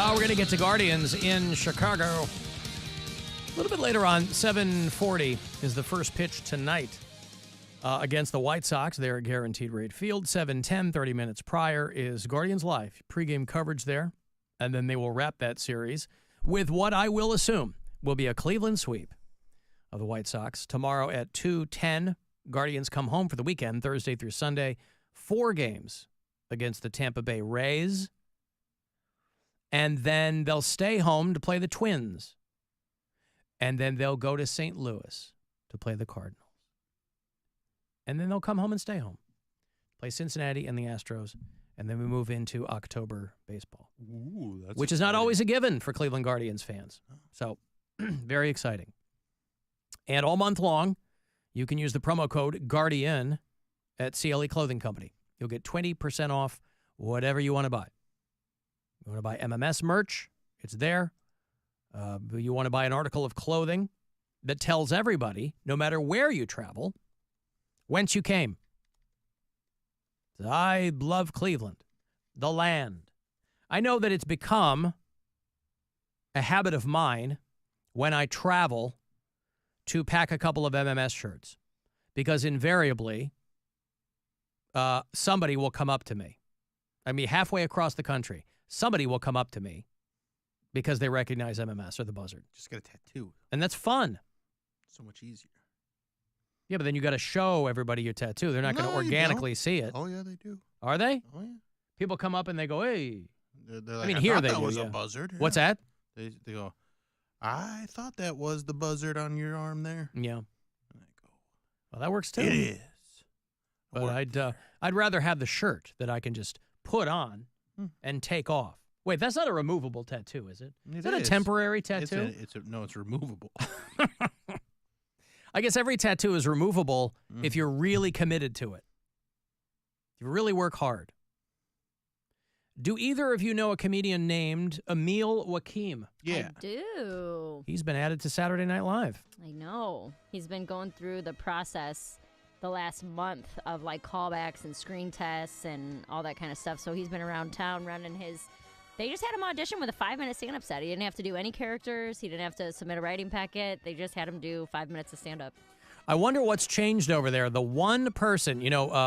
We're going to get to Guardians in Chicago. A little bit later on, 7:40 is the first pitch tonight against the White Sox. They're at Guaranteed Rate Field. 7:10, 30 minutes prior, is Guardians Live. Pregame coverage there. And then they will wrap that series with what I will assume will be a Cleveland sweep of the White Sox. Tomorrow at 2:10, Guardians come home for the weekend, Thursday through Sunday. 4 games against the Tampa Bay Rays. And then they'll stay home to play the Twins. And then they'll go to St. Louis to play the Cardinals. And then they'll come home and stay home. Play Cincinnati and the Astros. And then we move into October baseball. Ooh, that's which is not always a given for Cleveland Guardians fans. So, very exciting. And all month long, you can use the promo code GUARDIAN at CLE Clothing Company. You'll get 20% off whatever you want to buy. You want to buy MMS merch? It's there. You want to buy an article of clothing that tells everybody, no matter where you travel, whence you came. I love Cleveland, the land. I know that it's become a habit of mine when I travel to pack a couple of MMS shirts because invariably somebody will come up to me. I mean, halfway across the country, somebody will come up to me because they recognize MMS or the Buzzard. Just get a tattoo. And that's fun. So much easier. Yeah, but then you got to show everybody your tattoo. They're not going to organically see it. Oh, yeah, they do. Are they? Oh, yeah. People come up and they go, hey. They're like, I mean, here they that do, was yeah. a buzzard. What's that? They go, I thought that was the buzzard on your arm there. Yeah. And I go, Well, that works too. it is. But I'd rather have the shirt that I can just put on and take off. Wait, that's not a removable tattoo, is it? Is that a temporary tattoo? No, it's removable. I guess every tattoo is removable if you're really committed to it. If you really work hard. Do either of you know a comedian named Emil Wakim? Yeah. I do. He's been added to Saturday Night Live. I know. He's been going through the process the last month of like callbacks and screen tests and all that kind of stuff. So he's been around town running his... They just had him audition with a 5-minute stand-up set. He didn't have to do any characters. He didn't have to submit a writing packet. They just had him do 5 minutes of stand-up. I wonder what's changed over there. The one person,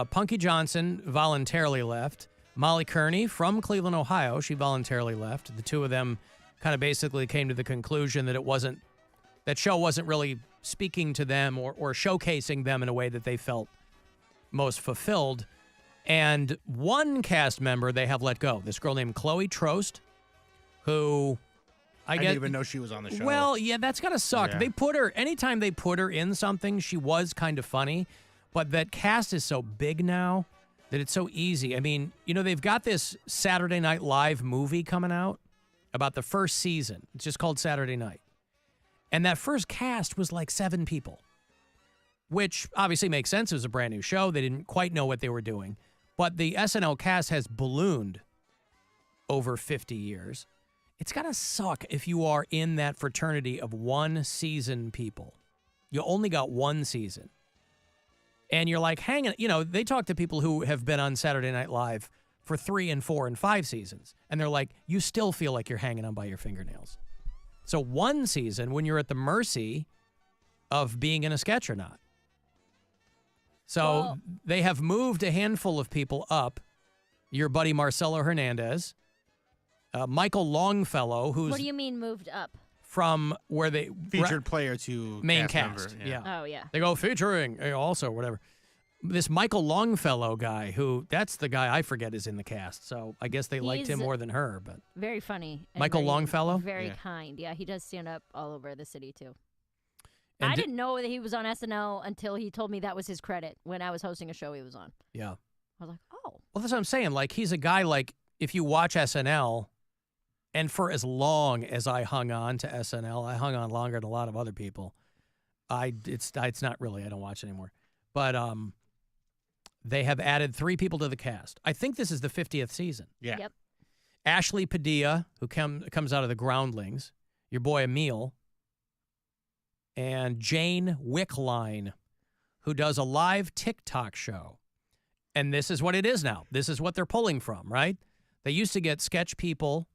Punky Johnson voluntarily left. Molly Kearney from Cleveland, Ohio, she voluntarily left. The two of them kind of basically came to the conclusion that that show wasn't really speaking to them or showcasing them in a way that they felt most fulfilled. And one cast member they have let go, this girl named Chloe Trost, who I didn't even know she was on the show. Well, yeah, that's gotta suck. Yeah. Anytime they put her in something, she was kind of funny, but that cast is so big now that it's so easy. I mean, they've got this Saturday Night Live movie coming out about the first season. It's just called Saturday Night. And that first cast was like 7 people, which obviously makes sense. It was a brand new show. They didn't quite know what they were doing. But the SNL cast has ballooned over 50 years. It's got to suck if you are in that fraternity of one-season people. You only got one season. And you're like hanging, they talk to people who have been on Saturday Night Live for 3 and 4 and 5 seasons. And they're like, you still feel like you're hanging on by your fingernails. So one season when you're at the mercy of being in a sketch or not. So they have moved a handful of people up. Your buddy Marcelo Hernandez, Michael Longfellow, who's... What do you mean moved up? From where they... Featured player to main cast. Member, yeah. Oh, yeah. They go featuring, also, whatever. This Michael Longfellow guy, that's the guy I forget is in the cast. So I guess they liked him more than her, but... Very funny. Michael Longfellow? Very kind. Yeah, he does stand up all over the city, too. And I didn't know that he was on SNL until he told me that was his credit when I was hosting a show he was on. Yeah. I was like, oh. Well, that's what I'm saying. Like, he's a guy, like, if you watch SNL, and for as long as I hung on to SNL, I hung on longer than a lot of other people. It's not really, I don't watch anymore. But they have added 3 people to the cast. I think this is the 50th season. Yeah. Yep. Ashley Padilla, who comes out of the Groundlings, your boy Emil, and Jane Wickline, who does a live TikTok show. And this is what it is now. This is what they're pulling from, right? They used to get sketch people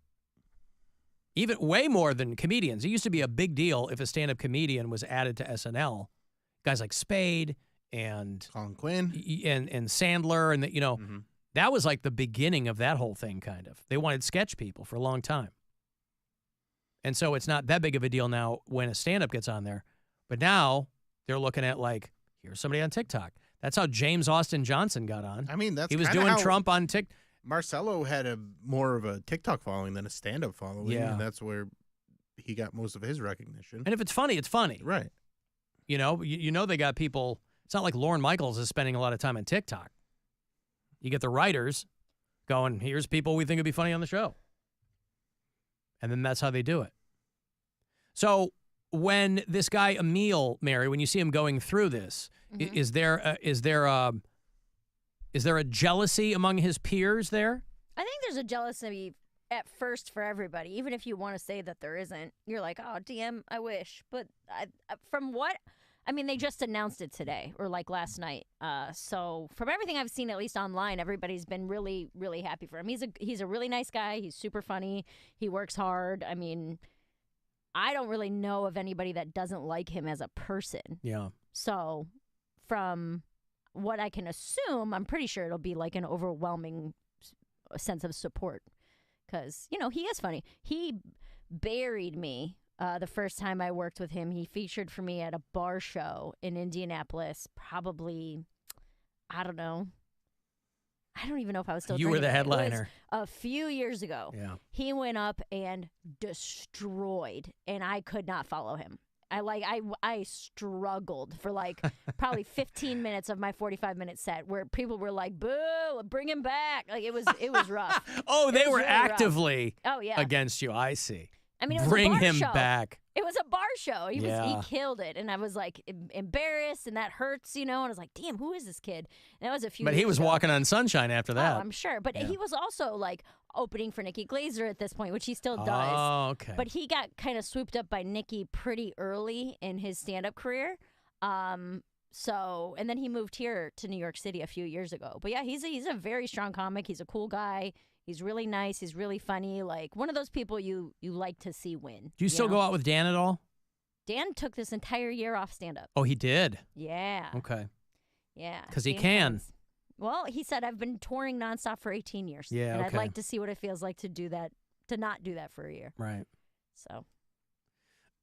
Even way more than comedians. It used to be a big deal if a stand-up comedian was added to SNL. Guys like Spade and Colin Quinn. and Sandler, and Mhm. that was like the beginning of that whole thing, kind of. They wanted sketch people for a long time. And so it's not that big of a deal now when a stand-up gets on there. But now they're looking at like, here's somebody on TikTok. That's how James Austin Johnson got on. I mean, that's He was kinda doing how Trump on TikTok. Marcelo had a more of a TikTok following than a stand-up following, Yeah. and that's where he got most of his recognition. And if it's funny, it's funny. Right. You know they got people. It's not like Lorne Michaels is spending a lot of time on TikTok. You get the writers going, here's people we think would be funny on the show. And then that's how they do it. So when this guy Emil, Mary, when you see him going through this, is there a jealousy among his peers there? I think there's a jealousy at first for everybody, even if you want to say that there isn't. You're like, oh, DM, I wish. But they just announced it today or like last night. So from everything I've seen, at least online, everybody's been really, really happy for him. He's a really nice guy. He's super funny. He works hard. I mean, I don't really know of anybody that doesn't like him as a person. Yeah. So from what I can assume, I'm pretty sure it'll be like an overwhelming sense of support because, he is funny. He buried me the first time I worked with him. He featured for me at a bar show in Indianapolis, probably, I don't know. I don't even know if I was still You were drinking. the headliner. It was a few years ago. Yeah. He went up and destroyed, and I could not follow him. I struggled for like probably 15 minutes of my 45-minute set where people were like, boo, bring him back. Like it was rough. Oh, they were really actively yeah. against you. I see. I mean, it was Bring a bar him show. back. It was a bar show. He Yeah. killed it, and I was like embarrassed, and that hurts, And I was like, damn, who is this kid? And that was a few. But he years was ago. walking on sunshine after that. Oh, I'm sure. But Yeah. he was also like opening for Nikki Glaser at this point, which he still does. Oh, okay. But he got kind of swooped up by Nikki pretty early in his stand-up career. And then he moved here to New York City a few years ago. But yeah, he's a very strong comic. He's a cool guy. He's really nice. He's really funny. Like one of those people you like to see win. Do you still go out with Dan at all? Dan took this entire year off stand-up. Oh, he did? Yeah. Okay. Yeah. 'Cause he Dan can. Cummins. Well, he said, I've been touring nonstop for 18 years. Yeah, and okay. I'd like to see what it feels like to do that, to not do that for a year. Right. So,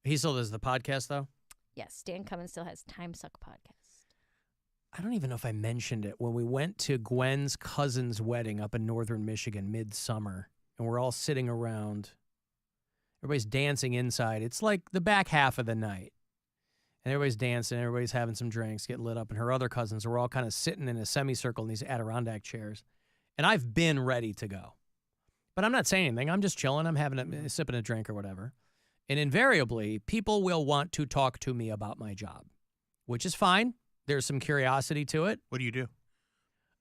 He still does the podcast, though? yes, Dan Cummins still has Time Suck podcast. I don't even know if I mentioned it. When we went to Gwen's cousin's wedding up in northern Michigan midsummer, and we're all sitting around, everybody's dancing inside. It's like the back half of the night. And everybody's dancing, everybody's having some drinks, getting lit up, and her other cousins are all kind of sitting in a semicircle in these Adirondack chairs. And I've been ready to go. But I'm not saying anything. I'm just chilling. I'm sipping a drink or whatever. And invariably, people will want to talk to me about my job, which is fine. There's some curiosity to it. What do you do?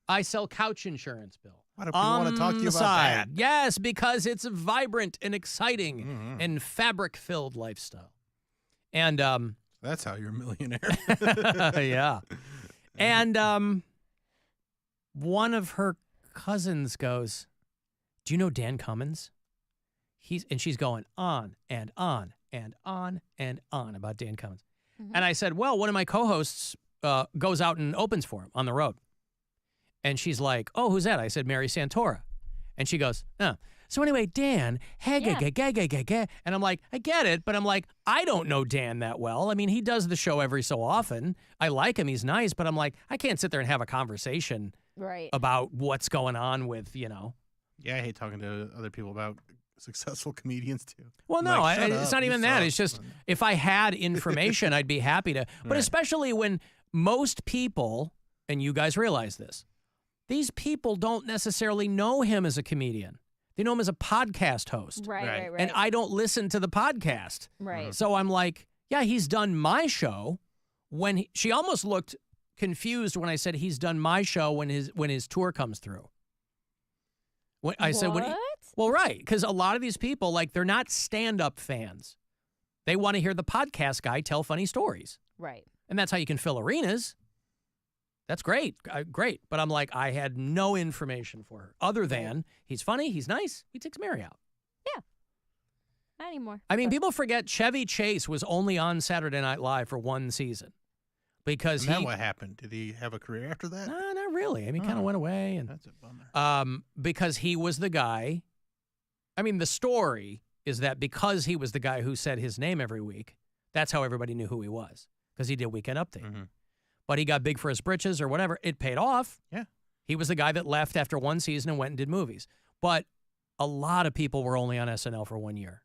I sell couch insurance, Bill. Why do people want to talk to you the about side. that? Yes, because it's a vibrant and exciting Mhm. and fabric-filled lifestyle. And That's how you're a millionaire. yeah. And one of her cousins goes, "Do you know Dan Cummins?" And she's going on and on and on and on about Dan Cummins. And I said, "Well, one of my co-hosts goes out and opens for him on the road." And she's like, "Oh, who's that?" I said, "Mary Santora." And she goes, "Oh." So anyway, Dan, and I'm like, I get it, but I'm like, I don't know Dan that well. I mean, he does the show every so often. I like him. He's nice, but I'm like, I can't sit there and have a conversation Right. about what's going on with, Yeah, I hate talking to other people about successful comedians too. Well, I'm no, like, shut it's up, not you even that. suck. It's just if I had information, I'd be happy to. But Right. especially when most people, and you guys realize this, these people don't necessarily know him as a comedian. They know him as a podcast host. Right. And I don't listen to the podcast. Right. So I'm like, yeah, he's done my show. She almost looked confused when I said he's done my show when his tour comes through. I said, well, right, because a lot of these people, like, they're not stand-up fans. They want to hear the podcast guy tell funny stories. Right. And that's how you can fill arenas. That's great. Great. But I'm like, I had no information for her other than he's funny, he's nice, he takes Mary out. Yeah. Not anymore. I mean, But- people forget Chevy Chase was only on Saturday Night Live for one season because And then what happened? Did he have a career after that? No, not really. I mean, kind of went away, and That's a bummer. because he was the guy. I mean, the story is that because he was the guy who said his name every week, that's how everybody knew who he was, because he did Weekend Update. Mhm. But he got big for his britches or whatever. It paid off. Yeah. He was the guy that left after one season and went and did movies. But a lot of people were only on SNL for 1 year.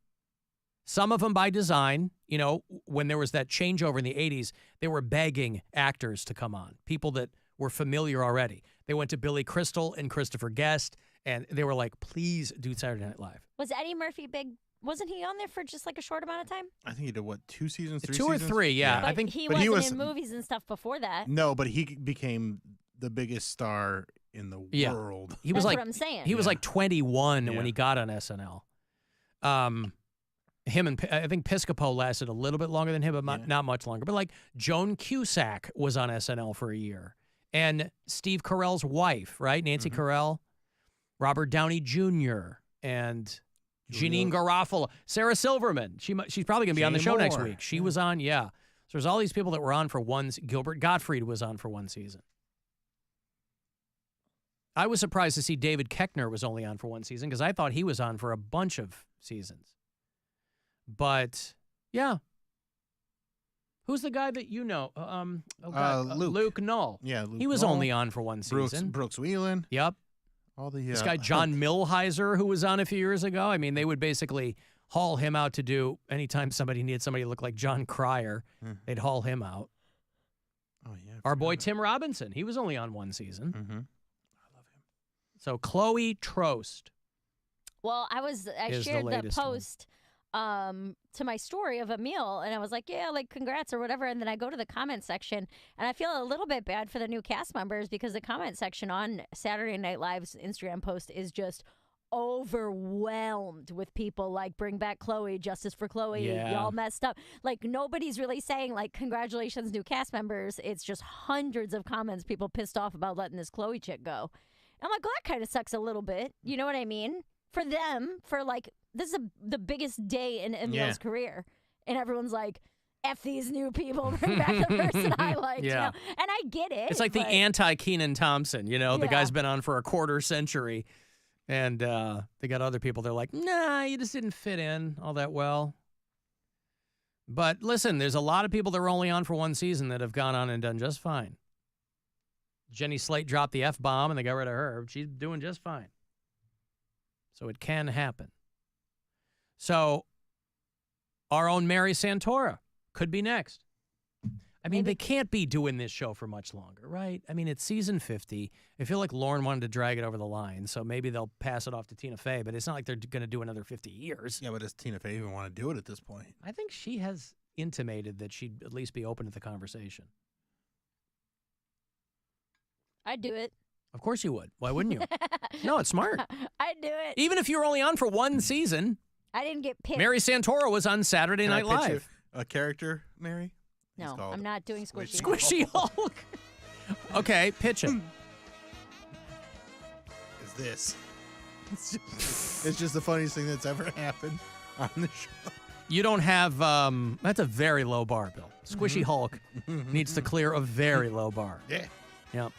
Some of them by design. You know, when there was that changeover in the 80s, they were begging actors to come on, people that were familiar already. They went to Billy Crystal and Christopher Guest, and they were like, please do Saturday Night Live. Was Eddie Murphy big? Wasn't he on there for just like a short amount of time? I think he did, what, 2 seasons, 3 2 or seasons? 3, yeah. But I think he but wasn't he was- in movies and stuff before that. No, but he became the biggest star in the Yeah. world. he was That's like what I'm saying. he was Yeah. like 21 Yeah. when he got on SNL. Him and I think Piscopo lasted a little bit longer than him, but Yeah. not much longer. But like Joan Cusack was on SNL for a year, and Steve Carell's wife, right, Nancy Carell, Robert Downey Jr. and Janine Garofalo, Sarah Silverman. She's probably gonna be on the Jay show next Moore. week. She was on, yeah. So there's all these people that were on for one. Gilbert Gottfried was on for one season. I was surprised to see David Koechner was only on for one season because I thought he was on for a bunch of seasons. But yeah, who's the guy that you know? Luke Null. Yeah, Luke He was Null, only on for one season. Brooks Wheelan. Yep. All the This guy John Milheiser, who was on a few years ago. I mean, they would basically haul him out to do anytime somebody needed somebody to look like John Cryer. They'd haul him out. Oh yeah. I Our boy forgot Tim Robinson, he was only on one season. about- Mhm. So Chloe Trost. Well, I Is the shared the latest one. post to my story of a meal, and I was like, yeah, like congrats or whatever. And then I go to the comment section, and I feel a little bit bad for the new cast members because the comment section on Saturday Night Live's Instagram post is just overwhelmed with people like bring back Chloe, justice for Chloe, Yeah. y'all messed up. Like nobody's really saying like congratulations new cast members. It's just hundreds of comments, people pissed off about letting this Chloe chick go. I'm like, well, that kind of sucks a little bit. You know what I mean? For them, for like, this is the biggest day in Emil's Yeah. career. And everyone's like, F these new people, bring back the person I liked. Yeah. You know? And I get it. It's like the but- anti-Keenan Thompson, you know? The Yeah. guy's been on for a quarter century, and they got other people, they're like, nah, you just didn't fit in all that well. But listen, there's a lot of people that were only on for one season that have gone on and done just fine. Jenny Slate dropped the F-bomb, and they got rid of her. She's doing just fine. So it can happen. So our own Mary Santora could be next. I mean, Maybe. they can't be doing this show for much longer, right? I mean, it's season 50. I feel like Lauren wanted to drag it over the line, so maybe they'll pass it off to Tina Fey, but it's not like they're going to do another 50 years. Yeah, but does Tina Fey even want to do it at this point? I think she has intimated that she'd at least be open to the conversation. I'd do it. Of course you would. Why wouldn't you? No, it's smart. I'd do it. Even if you were only on for one season, I didn't get picked. Mary Santora was on Saturday Can I Night pitch you Live. a character, Mary? He's No, called I'm not doing squishy. Squishy Hulk. Okay, pitch it. Is this? It's just the funniest thing that's ever happened on the show. You don't have, that's a very low bar, Bill. Squishy Hulk needs to clear a very low bar. Yeah. Yep.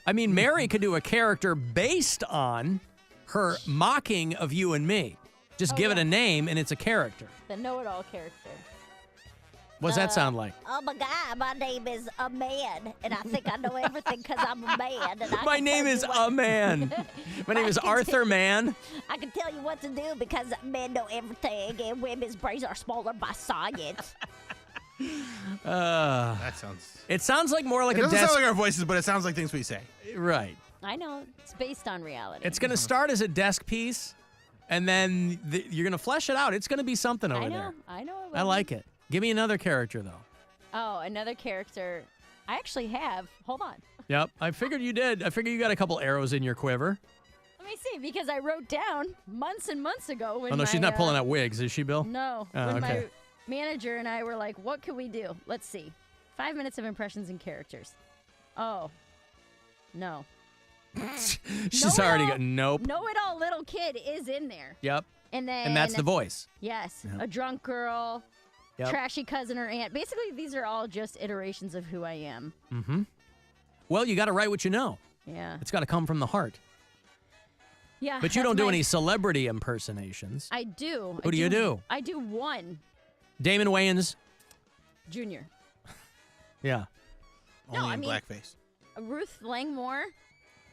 I mean, Mary could do a character based on her mocking of you and me. Just Oh, give it yeah. a name and it's a character. The know-it-all character. What does that sound like? Oh my God, my name is a man, and I think I know everything because I'm a man. And I My can name tell is you what- a man. My name is Arthur Mann. I can tell you what to do because men know everything, and women's brains are smaller by science. That sounds. It sounds like more like It a doesn't desk. sound like our voices, but it sounds like things we say. Right. I know. It's based on reality. It's going to start as a desk piece, and then you're going to flesh it out. It's going to be something over I know. there. I know. I like it. Give me another character, though. Oh, another character. I actually have. Hold on. Yep. I figured you did. I figured you got a couple arrows in your quiver. Let me see, because I wrote down months and months ago when Oh, no, she's my, not pulling out wigs, is she, Bill? No. Oh, when okay. my manager and I were like, what can we do? Let's see. 5 minutes of impressions and characters. Oh. No. She's already got, nope. Know-it-all little kid is in there. Yep. And then And that's the voice. Yes, a drunk girl, Yep. trashy cousin or aunt. Basically, these are all just iterations of who I am. Mm-hmm. Well, you got to write what you know. Yeah. It's got to come from the heart. Yeah. But you that's don't do my- any celebrity impersonations. I do. Who do you do? I do one. Damon Wayans. Junior. Yeah. No, Only I in mean- blackface. Ruth Langmore.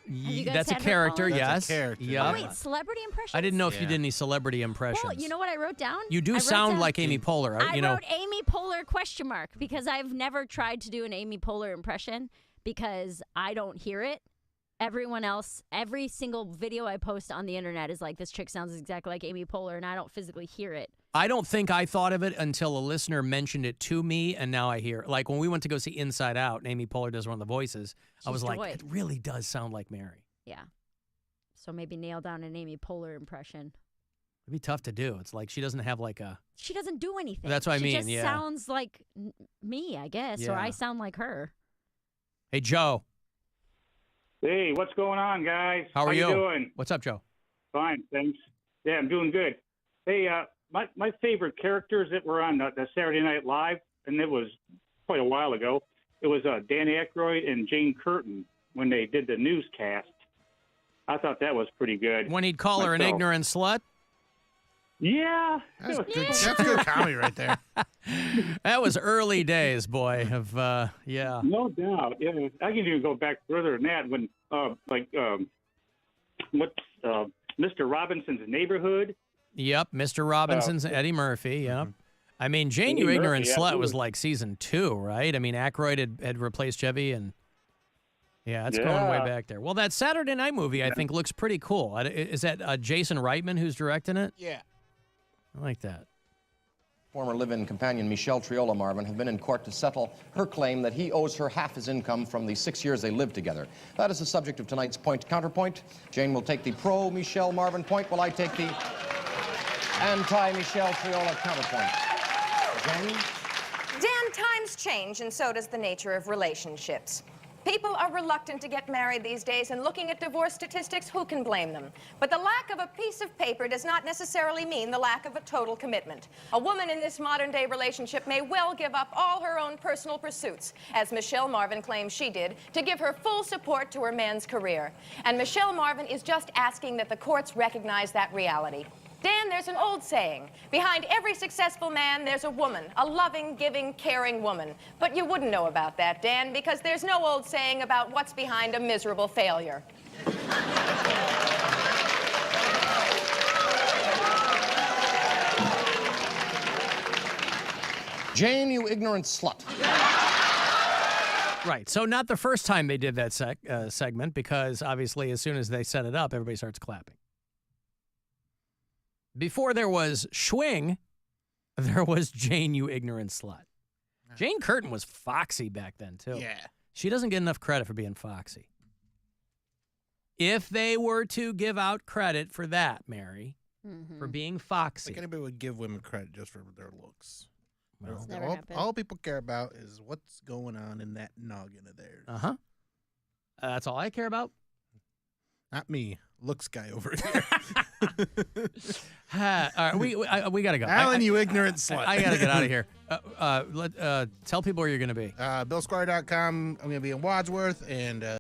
you guys That's a had her character, on? yes. That's a character. Yep. Oh, wait, celebrity impressions? I didn't know if you Yeah. did any celebrity impressions. Well, you know what I wrote down? You I do wrote sound down- like Amy Poehler. I You know, wrote Amy Poehler ? Because I've never tried to do an Amy Poehler impression because I don't hear it. Everyone else, every single video I post on the internet is like, this chick sounds exactly like Amy Poehler, and I don't physically hear it. I don't think I thought of it until a listener mentioned it to me, and now I hear it. Like when we went to go see Inside Out, and Amy Poehler does one of the voices, I She's was the like, voice. it really does sound like Mary. Yeah. So maybe nail down an Amy Poehler impression. It'd be tough to do. It's like she doesn't have like a... She doesn't do anything. That's what I she mean, just yeah. sounds like me, I guess, or Yeah. I sound like her. Hey, Joe, Hey, what's going on, guys? how are you? doing? What's up, Joe? Fine, thanks. Yeah, I'm doing good. Hey, my favorite characters that were on the Saturday Night Live, and it was quite a while ago, it was Dan Aykroyd and Jane Curtin when they did the newscast. I thought that was pretty good. When he'd call her an Myself. ignorant slut? Yeah. That's good. That's good comedy right there. That was early days, boy, of, yeah. No doubt. Yeah, I can even go back further than that when, Mr. Robinson's Neighborhood. Yep, Mr. Robinson's Eddie Murphy, yep. I mean, Jane, Eddie You Murphy, Ignorant Slut was absolutely. like season 2, right? I mean, Aykroyd had replaced Chevy, and yeah, it's going way Yeah. back there. Well, that Saturday Night movie, I think, looks pretty cool. Is that Jason Reitman who's directing it? Yeah. I like that. Former live-in companion Michelle Triola Marvin have been in court to settle her claim that he owes her half his income from the 6 years they lived together. That is the subject of tonight's point-counterpoint. Jane will take the pro-Michelle Marvin point, while I take the anti-Michelle Triola counterpoint. Jane? Dan, times change, and so does the nature of relationships. People are reluctant to get married these days, and looking at divorce statistics, who can blame them? But the lack of a piece of paper does not necessarily mean the lack of a total commitment. A woman in this modern-day relationship may well give up all her own personal pursuits, as Michelle Marvin claims she did, to give her full support to her man's career. And Michelle Marvin is just asking that the courts recognize that reality. Dan, there's an old saying, behind every successful man, there's a woman, a loving, giving, caring woman. But you wouldn't know about that, Dan, because there's no old saying about what's behind a miserable failure. Jane, you ignorant slut. Right. So not the first time they did that segment, because obviously as soon as they set it up, everybody starts clapping. Before there was Schwing, there was Jane, you ignorant slut. Jane Curtin was foxy back then, too. Yeah. She doesn't get enough credit for being foxy. If they were to give out credit for that, Mary, for being I foxy. think anybody would give women credit just for their looks. Well, It's never all, happened. all people care about is what's going on in that noggin of theirs. uh-huh. That's all I care about. Not me. Looks guy over here. All right, we got to go. Alan, you ignorant slut. I got to get out of here. Tell people where you're going to be. BillSquire.com. I'm going to be in Wadsworth, and